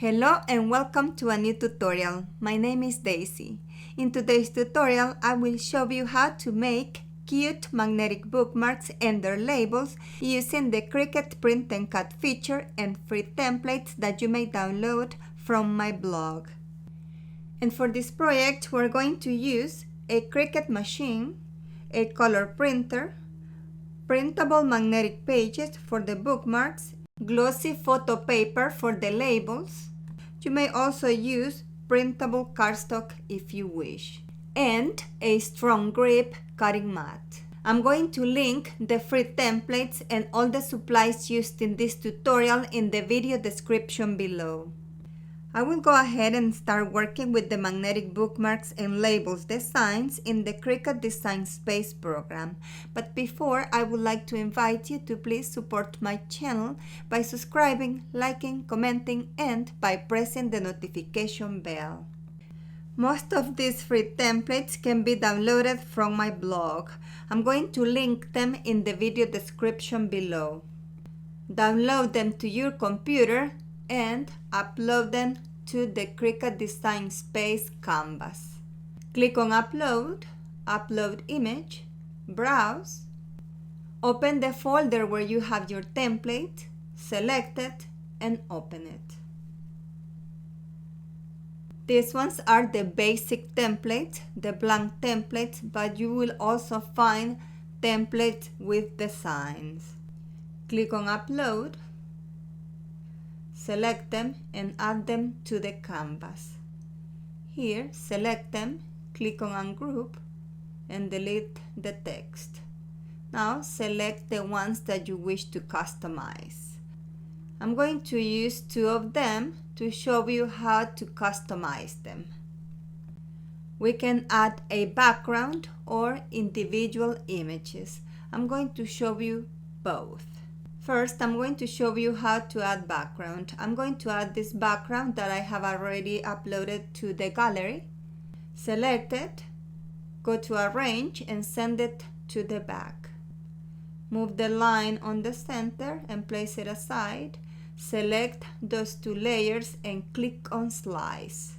Hello and welcome to a new tutorial. My name is Daisy. In today's tutorial, I will show you how to make cute magnetic bookmarks and their labels using the Cricut Print and Cut feature and free templates that you may download from my blog. And for this project, we're going to use a Cricut machine, a color printer, printable magnetic pages for the bookmarks, glossy photo paper for the labels. You may also use printable cardstock if you wish, and a strong grip cutting mat. I'm going to link the free templates and all the supplies used in this tutorial in the video description below. I will go ahead and start working with the magnetic bookmarks and labels designs in the Cricut Design Space program. But before, I would like to invite you to please support my channel by subscribing, liking, commenting, and by pressing the notification bell. Most of these free templates can be downloaded from my blog. I'm going to link them in the video description below. Download them to your computer and upload them to the Cricut Design Space canvas. Click on Upload, Upload Image, Browse, open the folder where you have your template, select it, and open it. These ones are the basic templates, the blank templates, but you will also find templates with designs. Click on Upload, select them and add them to the canvas. Here, select them, click on Ungroup, and delete the text. Now, select the ones that you wish to customize. I'm going to use two of them to show you how to customize them. We can add a background or individual images. I'm going to show you both. First, I'm going to show you how to add background. I'm going to add this background that I have already uploaded to the gallery. Select it, go to Arrange and send it to the back. Move the line on the center and place it aside. Select those two layers and click on Slice.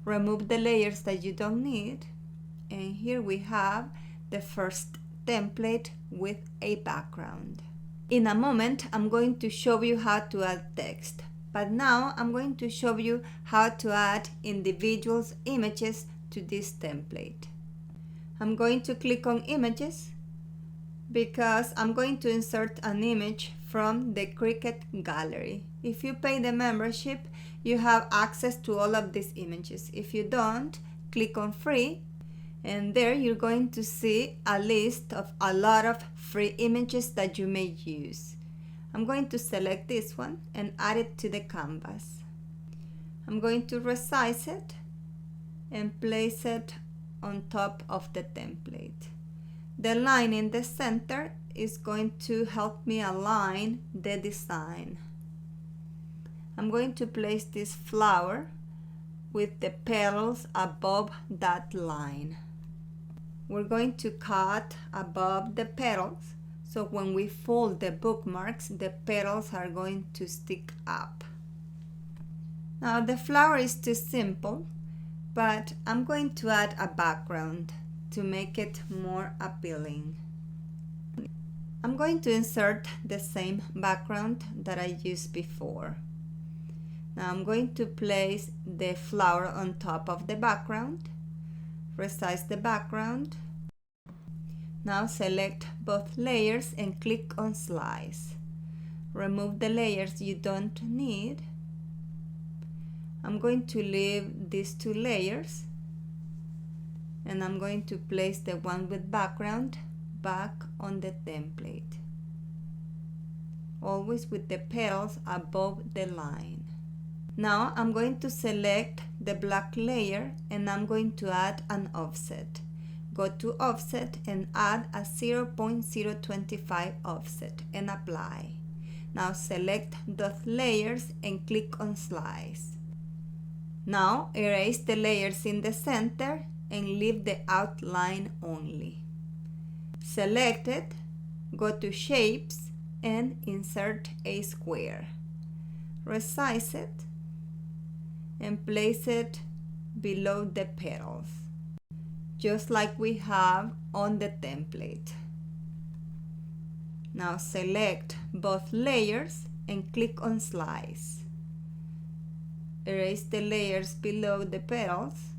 Remove the layers that you don't need. And here we have the first template with a background. In a moment, I'm going to show you how to add text, but now I'm going to show you how to add individual images to this template. I'm going to click on Images because I'm going to insert an image from the Cricut gallery. If you pay the membership, you have access to all of these images. If you don't, click on Free, and there you're going to see a list of a lot of free images that you may use. I'm going to select this one and add it to the canvas. I'm going to resize it and place it on top of the template. The line in the center is going to help me align the design. I'm going to place this flower with the petals above that line. We're going to cut above the petals, so when we fold the bookmarks, the petals are going to stick up. Now the flower is too simple, but I'm going to add a background to make it more appealing. I'm going to insert the same background that I used before. Now I'm going to place the flower on top of the background. Resize the background. Now select both layers and click on Slice. Remove the layers you don't need. I'm going to leave these two layers and I'm going to place the one with background back on the template. Always with the petals above the line. Now I'm going to select the black layer and I'm going to add an offset. Go to Offset and add a 0.025 offset and apply. Now select those layers and click on Slice. Now erase the layers in the center and leave the outline only. Select it, go to Shapes and insert a square. Resize it and place it below the petals, just like we have on the template. Now select both layers and click on Slice. Erase the layers below the petals.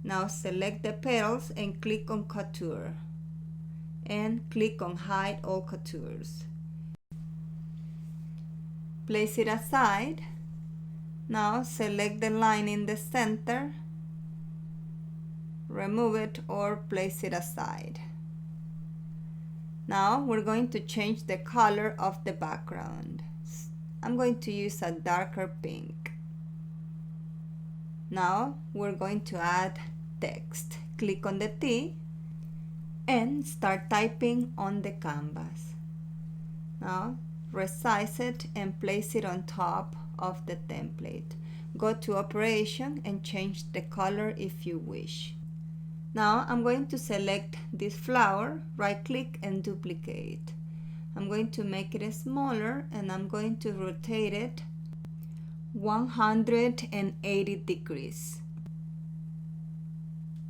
Now select the petals and click on Couture, and click on Hide All Coutures. Place it aside. Now select the line in the center, remove it or place it aside. Now we're going to change the color of the background. I'm going to use a darker pink. Now we're going to add text. Click on the T and start typing on the canvas. Now resize it and place it on top of the template. Go to Operation and change the color if you wish. Now I'm going to select this flower, right click and duplicate. I'm going to make it smaller and I'm going to rotate it 180 degrees.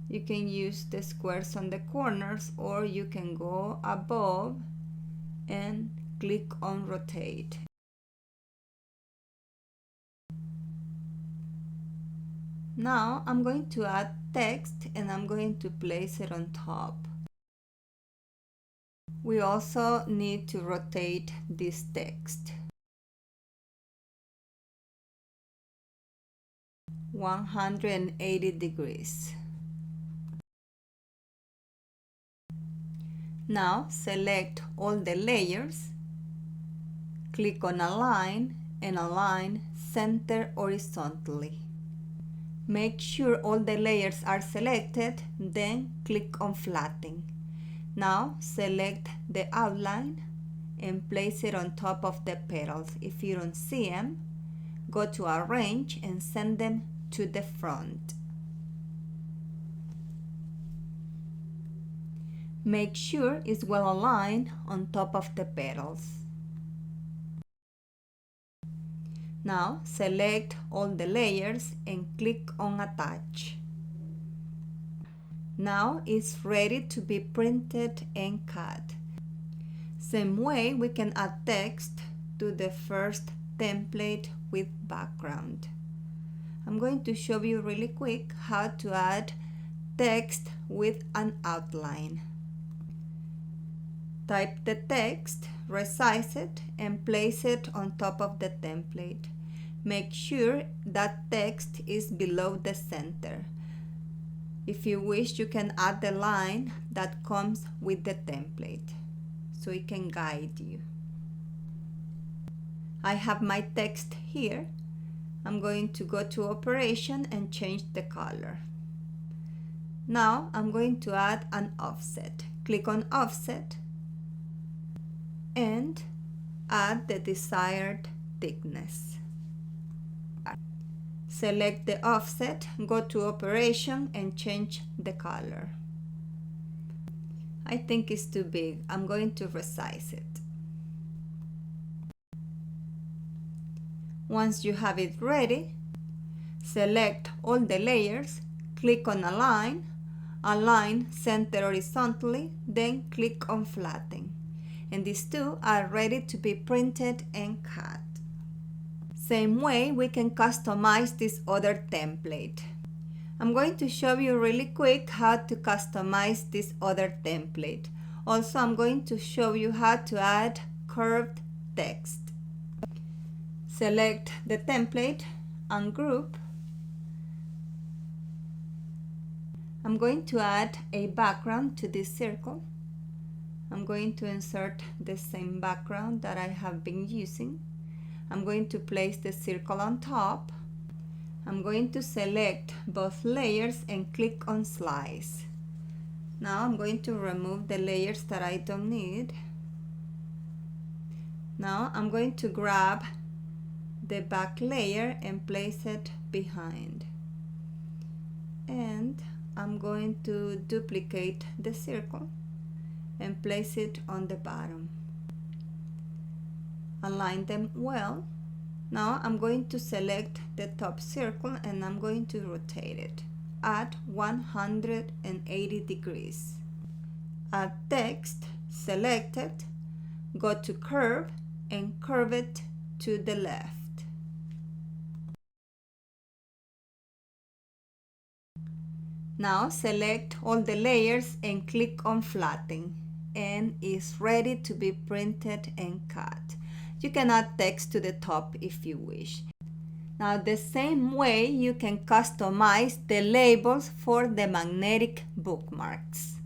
You can use the squares on the corners, or you can go above and click on rotate. Now I'm going to add text and I'm going to place it on top. We also need to rotate this text 180 degrees. Now select all the layers, click on Align and align center horizontally. Make sure all the layers are selected, then click on Flatten. Now select the outline and place it on top of the petals. If you don't see them, go to Arrange and send them to the front. Make sure it's well aligned on top of the petals. Now select all the layers and click on Attach. Now it's ready to be printed and cut. Same way we can add text to the first template with background. I'm going to show you really quick how to add text with an outline. Type the text, resize it, and place it on top of the template. Make sure that text is below the center. If you wish, you can add the line that comes with the template, so it can guide you. I have my text here. I'm going to go to Operation and change the color. Now I'm going to add an offset. Click on Offset and add the desired thickness. Select the offset, go to Operation and change the color. I think it's too big. I'm going to resize it. Once you have it ready, select all the layers, click on Align, align center horizontally, then click on Flatten. And these two are ready to be printed and cut. Same way we can customize this other template. I'm going to show you really quick how to customize this other template. Also, I'm going to show you how to add curved text. Select the template, ungroup. I'm going to add a background to this circle. I'm going to insert the same background that I have been using. I'm going to place the circle on top. I'm going to select both layers and click on Slice. Now I'm going to remove the layers that I don't need. Now I'm going to grab the back layer and place it behind. And I'm going to duplicate the circle and place it on the bottom. Align them well Now I'm going to select the top circle and I'm going to rotate it at 180 degrees. Add text, select it, go to curve and curve it to the left. Now select all the layers and click on flatten, and it's ready to be printed and cut. You can add text to the top if you wish. Now the same way you can customize the labels for the magnetic bookmarks.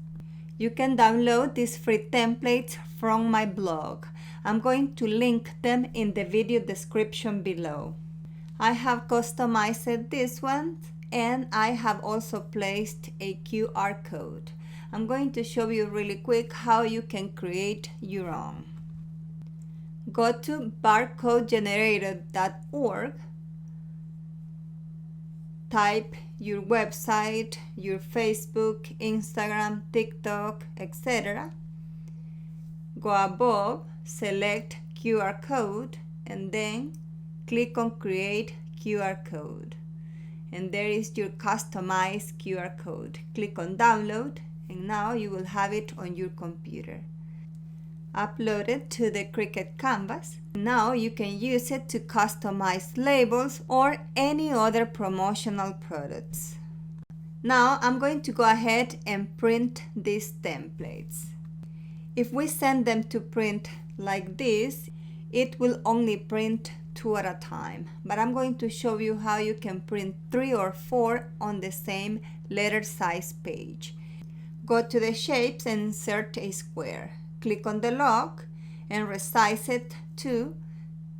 You can download these free templates from my blog. I'm going to link them in the video description below. I have customized this one and I have also placed a QR code. I'm going to show you really quick how you can create your own. Go to barcodegenerator.org, type your website, your Facebook, Instagram, TikTok, etc. Go above, select QR code, and then click on Create QR Code. And there is your customized QR code. Click on Download, and now you will have it on your computer. Upload it to the Cricut canvas. Now you can use it to customize labels or any other promotional products. Now I'm going to go ahead and print these templates. If we send them to print like this, it will only print 2 at a time, but I'm going to show you how you can print 3 or 4 on the same letter size page. Go to the shapes and insert a square. Click on the lock and resize it to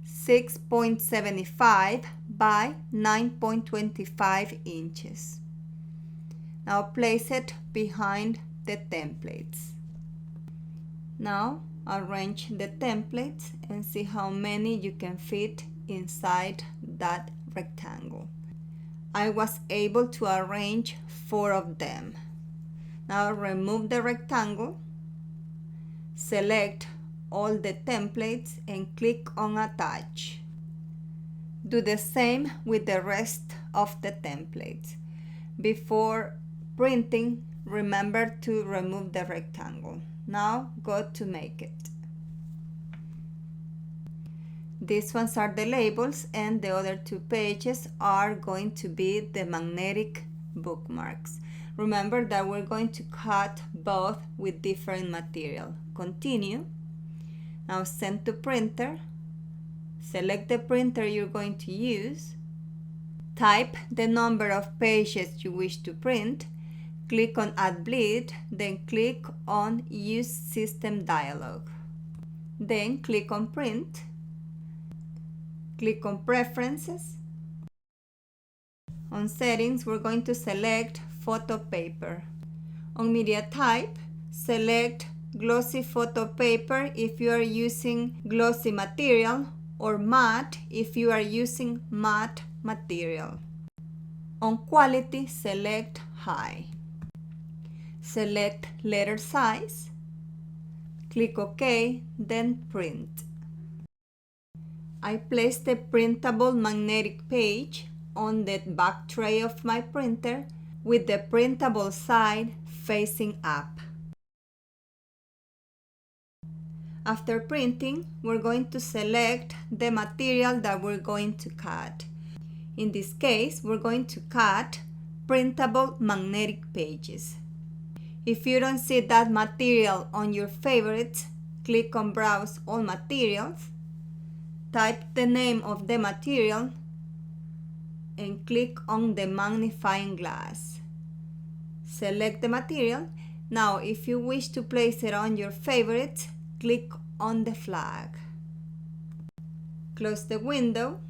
6.75 by 9.25 inches. Now place it behind the templates. Now arrange the templates and see how many you can fit inside that rectangle. I was able to arrange 4 of them. Now remove the rectangle, select all the templates and click on Attach. Do the same with the rest of the templates. Before printing, remember to remove the rectangle. Now go to Make It. These ones are the labels and the other 2 pages are going to be the magnetic bookmarks. Remember that we're going to cut both with different material. Continue. Now send to printer. Select the printer you're going to use. Type the number of pages you wish to print. Click on Add Bleed, then click on Use System Dialog. Then click on Print. Click on Preferences. On Settings, we're going to select Photo Paper. On Media Type, select Glossy Photo Paper if you are using glossy material, or matte if you are using matte material. On Quality, select High. Select letter size, click OK, then print. I placed the printable magnetic page on the back tray of my printer with the printable side facing up. After printing, we're going to select the material that we're going to cut. In this case, we're going to cut printable magnetic pages. If you don't see that material on your favorites, click on Browse All Materials, type the name of the material, and click on the magnifying glass. Select the material. Now, if you wish to place it on your favorites, click on the flag. Close the window.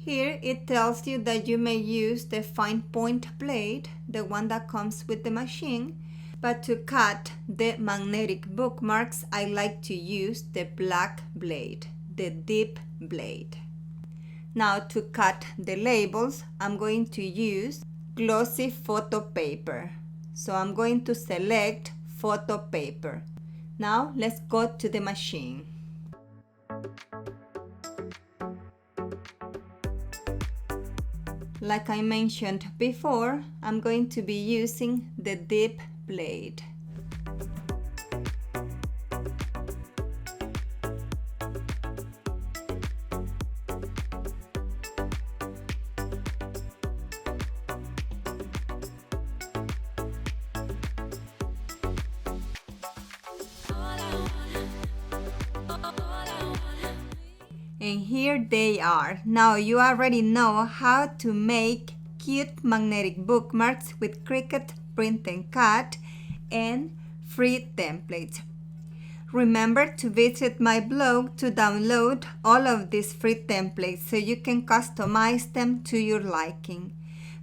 Here it tells you that you may use the fine point blade, the one that comes with the machine, but to cut the magnetic bookmarks, I like to use the black blade, the dip blade. Now to cut the labels, I'm going to use glossy photo paper. So I'm going to select photo paper. Now let's go to the machine. Like I mentioned before, I'm going to be using the dip blade. And here they are. Now you already know how to make cute magnetic bookmarks with Cricut Print and Cut and free templates. Remember to visit my blog to download all of these free templates so you can customize them to your liking.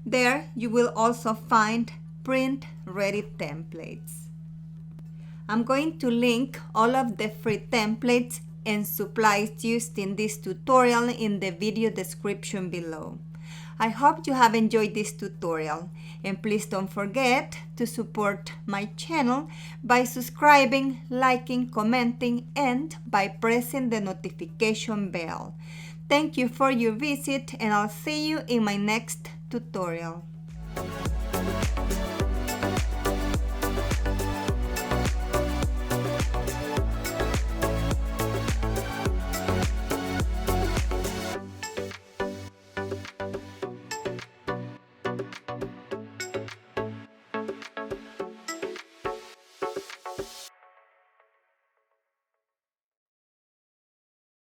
There you will also find print-ready templates. I'm going to link all of the free templates and supplies used in this tutorial in the video description below. I hope you have enjoyed this tutorial, and please don't forget to support my channel by subscribing, liking, commenting, and by pressing the notification bell. Thank you for your visit, and I'll see you in my next tutorial.